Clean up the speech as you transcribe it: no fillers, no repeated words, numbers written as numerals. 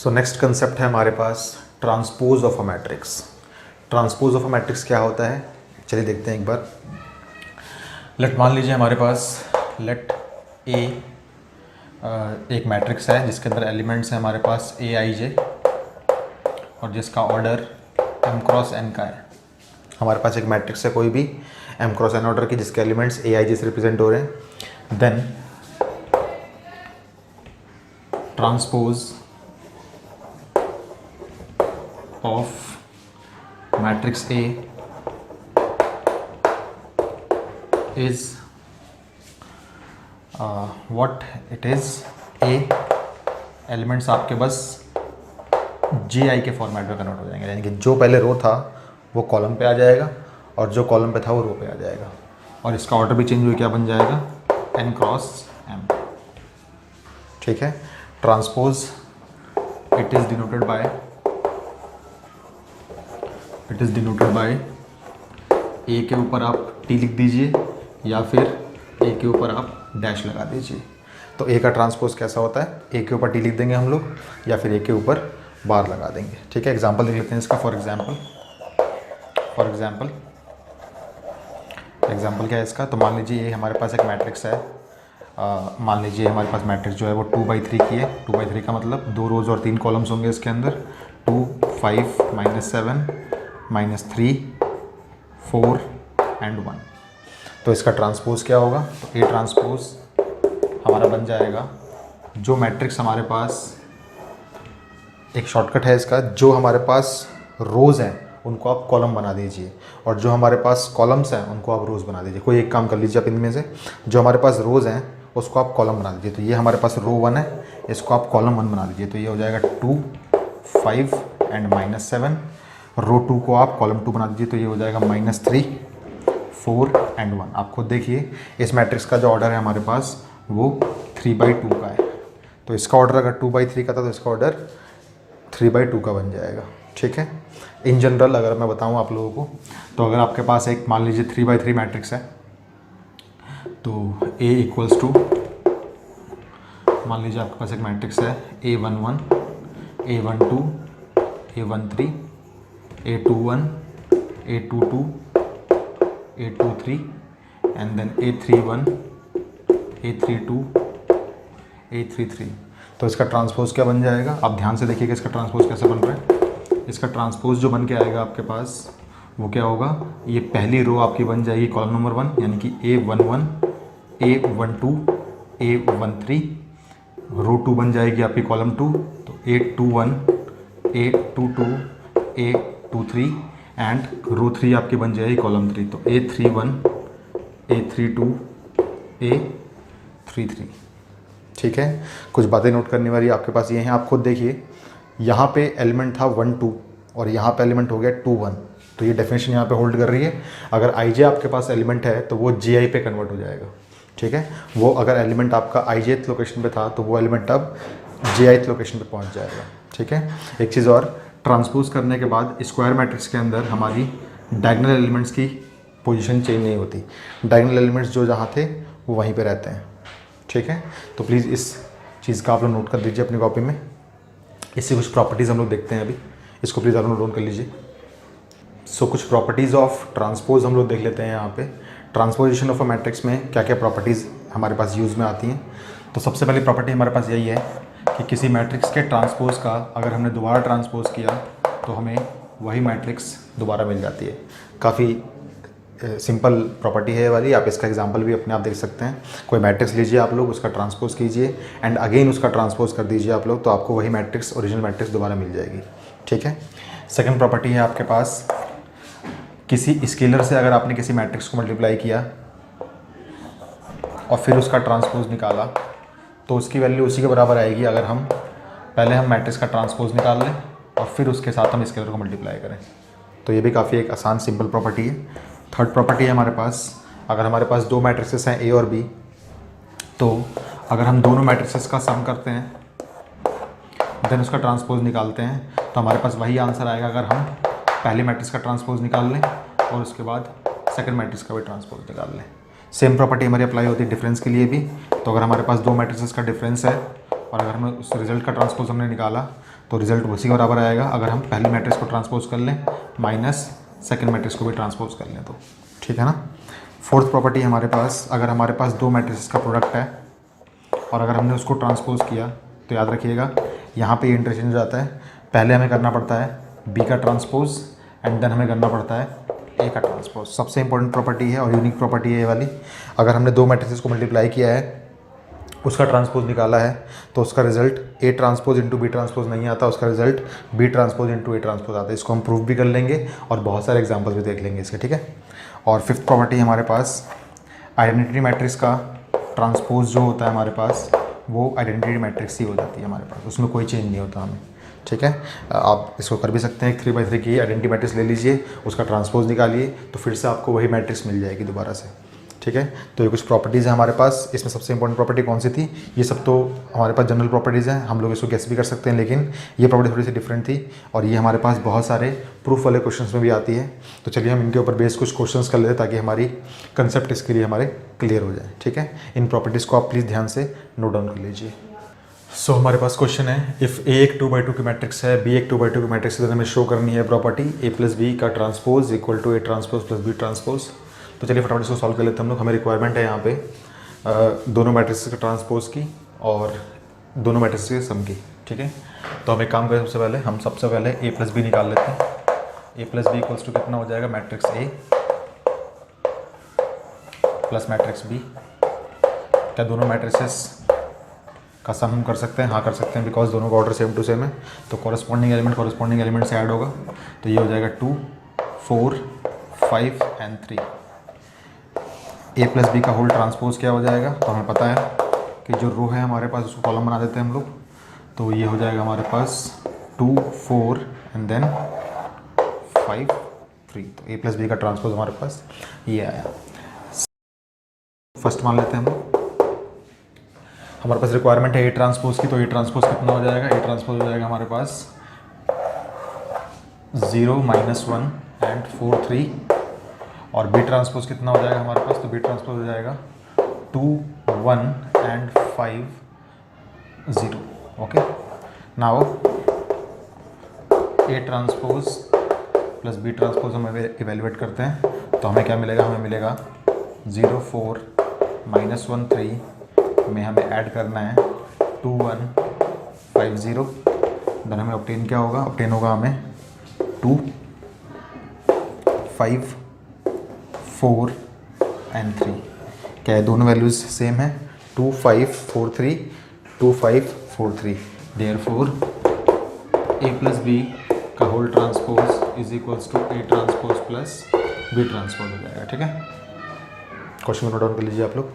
So next concept है हमारे पास transpose of a matrix. Transpose of a matrix क्या होता है, चलिए देखते हैं एक बार। लेट मान लीजिए हमारे पास लेट ए एक मैट्रिक्स है जिसके अंदर एलिमेंट्स हैं हमारे पास ए आई जे और जिसका ऑर्डर एम क्रॉस एन का है। हमारे पास एक मैट्रिक्स है कोई भी एम क्रॉस एन ऑर्डर की जिसके एलिमेंट्स ए आई जे से रिप्रेजेंट हो रहे हैं। Then transpose of matrix A is what it is a elements आपके बस जी आई के फॉर्मेट में कन्वर्ट हो जाएंगे, यानी कि जो पहले रो था वो कॉलम पे आ जाएगा और जो कॉलम पे था वो रो पे आ जाएगा और इसका ऑर्डर भी चेंज हुआ, क्या बन जाएगा एन क्रॉस एम। ठीक है, transpose it is denoted by A के ऊपर आप टी लिख दीजिए या फिर ए के ऊपर आप डैश लगा दीजिए। तो ए का ट्रांसपोज कैसा होता है, ए के ऊपर टी लिख देंगे हम लोग या फिर ए के ऊपर बार लगा देंगे। ठीक है, एग्जांपल देख लेते हैं इसका। फॉर एग्जांपल क्या है इसका, तो मान लीजिए ये हमारे पास एक मैट्रिक्स है। मान लीजिए हमारे पास मैट्रिक्स जो है वो 2/3 की है। 2/3 का मतलब 2 रोज़ और 3 कॉलम्स होंगे इसके अंदर। 2, 5, -7, -3, 4 एंड 1। तो इसका ट्रांसपोज क्या होगा, तो ए ट्रांसपोज हमारा बन जाएगा, जो मैट्रिक्स हमारे पास, एक शॉर्टकट है इसका, जो हमारे पास रोज़ हैं उनको आप कॉलम बना दीजिए और जो हमारे पास कॉलम्स हैं उनको आप रोज़ बना दीजिए। कोई एक काम कर लीजिए आप इनमें से, जो हमारे पास रोज़ हैं उसको आप कॉलम बना दीजिए। तो ये हमारे पास रो 1 है, इसको आप कॉलम 1 बना दीजिए। तो ये हो जाएगा 2, 5 एंड -7। रो 2 को आप कॉलम 2 बना दीजिए, तो ये हो जाएगा -3, 4 एंड 1। आप खुद देखिए इस मैट्रिक्स का जो ऑर्डर है हमारे पास वो 3/2 का है। तो इसका ऑर्डर अगर 2/3 का था तो इसका ऑर्डर 3/2 का बन जाएगा। ठीक है, इन जनरल अगर मैं बताऊं आप लोगों को, तो अगर आपके पास एक मान लीजिए 3/3 मैट्रिक्स है, तो A इक्वल्स टू, मान लीजिए आपके पास एक मैट्रिक्स है A11, A12, A13, A21, A22, A23 and then A31, A32, A33। तो इसका ट्रांसपोज क्या बन जाएगा, आप ध्यान से देखिएगा इसका ट्रांसपोज कैसे बन रहा है। इसका ट्रांसपोज जो बन के आएगा आपके पास वो क्या होगा, ये पहली रो आपकी बन जाएगी कॉलम नंबर 1 यानी कि A11, A12, A13। रो 2 बन जाएगी आपकी कॉलम 2, तो A21, A22, A23 एंड रो 3 आपकी बन जाएगी कॉलम 3, तो A31, A32, A33। ठीक है, कुछ बातें नोट करने वाली आपके पास ये हैं, आप खुद देखिए। यहाँ पे एलिमेंट था 1, 2 और यहाँ पे एलिमेंट हो गया 2, 1। तो ये डेफिनेशन यहाँ पे होल्ड कर रही है। अगर आई जे आपके पास एलिमेंट है तो वो जी आई पे कन्वर्ट हो जाएगा। ठीक है, वो अगर एलिमेंट आपका आई जेथ लोकेशन पे था तो वो एलिमेंट अब जे आईथ लोकेशन पे पहुँच जाएगा। ठीक है, एक चीज़ और, ट्रांसपोज करने के बाद स्क्वायर मैट्रिक्स के अंदर हमारी डायगोनल एलिमेंट्स की पोजीशन चेंज नहीं होती। डायगोनल एलिमेंट्स जो जहाँ थे वो वहीं पे रहते हैं। ठीक है, तो प्लीज़ इस चीज़ का आप लोग नोट कर दीजिए अपनी कॉपी में। इससे कुछ प्रॉपर्टीज़ हम लोग देखते हैं अभी, इसको प्लीज़ आप लोग नोट कर लीजिए। सो कुछ प्रॉपर्टीज़ ऑफ ट्रांसपोज हम लोग देख लेते हैं यहाँ पे। ट्रांसपोजिशन ऑफ अ मैट्रिक्स में क्या क्या प्रॉपर्टीज़ हमारे पास यूज़ में आती हैं। तो सबसे पहली प्रॉपर्टी हमारे पास यही है कि किसी मैट्रिक्स के ट्रांसपोज का अगर हमने दोबारा ट्रांसपोज किया तो हमें वही मैट्रिक्स दोबारा मिल जाती है। काफ़ी सिंपल प्रॉपर्टी है ये वाली, आप इसका एग्जांपल भी अपने आप देख सकते हैं। कोई मैट्रिक्स लीजिए आप लोग, उसका ट्रांसपोज कीजिए एंड अगेन उसका ट्रांसपोज कर दीजिए आप लोग, तो आपको वही मैट्रिक्स, ओरिजिनल मैट्रिक्स दोबारा मिल जाएगी। ठीक है, सेकंड प्रॉपर्टी है आपके पास, किसी स्केलर से अगर आपने किसी मैट्रिक्स को मल्टीप्लाई किया और फिर उसका ट्रांसपोज निकाला तो उसकी वैल्यू उसी के बराबर आएगी अगर हम पहले मैट्रिक्स का ट्रांसपोज निकाल लें और फिर उसके साथ हम स्केलर को मल्टीप्लाई करें। तो ये भी काफ़ी एक आसान सिंपल प्रॉपर्टी है। थर्ड प्रॉपर्टी है हमारे पास, अगर हमारे पास 2 मैट्रिक्सेस हैं ए और बी, तो अगर हम दोनों मैट्रिक्सेस का सम करते हैं देन उसका ट्रांसपोज निकालते हैं तो हमारे पास वही आंसर आएगा अगर हम पहले मैट्रिक्स का ट्रांसपोज निकाल लें और उसके बाद सेकंड मैट्रिक्स का भी ट्रांसपोज निकाल लें। सेम प्रॉपर्टी हमारी अप्लाई होती है डिफरेंस के लिए भी। तो अगर हमारे पास 2 मैट्रिक्सेस का डिफरेंस है और अगर हमें उस रिजल्ट का ट्रांसपोज हमने निकाला तो रिजल्ट उसी के बराबर आएगा अगर हम पहली मैट्रिक्स को ट्रांसपोज कर लें माइनस सेकेंड मैट्रिक्स को भी ट्रांसपोज कर लें तो, ठीक है ना। फोर्थ प्रॉपर्टी हमारे पास, अगर हमारे पास दो मैट्रिक्स का प्रोडक्ट है और अगर हमने उसको ट्रांसपोज किया तो याद रखिएगा यहाँ पे ये इंटरचेंज हो जाता है। पहले हमें करना पड़ता है बी का ट्रांसपोज एंड देन हमें करना पड़ता है ए का ट्रांसपोज। सबसे इंपॉर्टेंट प्रॉपर्टी है और यूनिक प्रॉपर्टी है ये वाली। अगर हमने दो मैट्रिक्स को मल्टीप्लाई किया है, उसका ट्रांसपोज निकाला है, तो उसका result A transpose into B transpose नहीं आता, उसका result B transpose into A transpose आता है। इसको हम प्रूफ भी कर लेंगे और बहुत सारे एग्जाम्पल्स भी देख लेंगे इसके, ठीक है। और फिफ्थ प्रॉपर्टी हमारे पास आइडेंटिटी मैट्रिक्स का ट्रांसपोज जो होता है हमारे पास वो आइडेंटिटी मैट्रिक्स ही हो जाती है हमारे पास, उसमें कोई चेंज नहीं होता हमें, ठीक है। आप इसको कर भी सकते हैं, 3x3 की आइडेंटिटी मैट्रिक्स ले लीजिए, उसका ट्रांसपोज निकालिए तो फिर से आपको वही मैट्रिक्स मिल जाएगी दोबारा से, ठीक है। तो ये कुछ प्रॉपर्टीज़ हैं हमारे पास। इसमें सबसे इंपॉर्टेंट प्रॉपर्टी कौन सी थी? ये सब तो हमारे पास जनरल प्रॉपर्टीज़ हैं, हम लोग इसको गेस भी कर सकते हैं, लेकिन ये प्रॉपर्टी थोड़ी सी डिफरेंट थी और ये हमारे पास बहुत सारे प्रूफ वाले क्वेश्चंस में भी आती है। तो चलिए हम इनके ऊपर बेस कुछ क्वेश्चंस कर लेते हैं ताकि हमारी कंसेप्ट इसके लिए हमारे क्लियर हो जाए, ठीक है। इन प्रॉपर्टीज़ को आप प्लीज़ ध्यान से नोट डाउन कर लीजिए। सो हमारे पास क्वेश्चन है, इफ़ ए एक 2/2 की मैट्रिक्स है, बी एक 2/2 की मैट्रिक्स है, तो हमें शो करनी है प्रॉपर्टी ए प्लस बी का transpose equal to A transpose plus B transpose. तो चलिए फटाफट इसको सॉल्व कर लेते हैं हम लोग। हमें रिक्वायरमेंट है यहाँ पे दोनों मैट्रिक्स के ट्रांसपोज की और दोनों मैट्रिक्स के सम की, ठीक है। तो हम एक काम करें, सबसे पहले ए प्लस बी निकाल लेते हैं। A plus B equals to कितना हो जाएगा, matrix A plus matrix B. क्या दोनों मैट्रिसेस का सम हम कर सकते हैं? हाँ कर सकते हैं, बिकॉज दोनों का ऑर्डर सेम टू सेम है। तो कॉरस्पॉन्डिंग एलिमेंट से ऐड होगा, तो ये हो जाएगा 2, 4, 5 एंड 3। ए प्लस बी का होल ट्रांसपोज क्या हो जाएगा, तो हमें पता है कि जो रो है हमारे पास उसको कॉलम बना देते हैं हम लोग। तो ये हो जाएगा हमारे पास 2, 4 एंड देन 5, 3। तो ए प्लस बी का ट्रांसपोज हमारे पास ये आया। फर्स्ट मान लेते हैं हम लोग, हमारे पास रिक्वायरमेंट है ए ट्रांसपोज की, तो ए ट्रांसपोज कितना हो जाएगा, ए ट्रांसपोज हो जाएगा हमारे पास 0, -1 एंड 4, 3। और बी ट्रांसपोज कितना हो जाएगा हमारे पास, तो बी ट्रांसपोज हो जाएगा 2, 1 and 5, 0। Okay, now A transpose plus B transpose हम इवेल्युएट करते हैं, तो हमें क्या मिलेगा, हमें मिलेगा 0, 4 -1, 3 में हमें ऐड करना है 2, 1, 5, 0। देन हमें ऑब्टेन क्या होगा, ऑब्टेन होगा हमें 2, 5, 4 एंड 3। क्या है, दोनों वैल्यूज सेम है, 2, 5, 4, 3, 2, 5, 4, 3। देयरफॉर ए प्लस बी का whole transpose is equals to A transpose plus B transpose हो जाएगा, ठीक है। क्वेश्चन को नोट डाउन कर लीजिए आप लोग।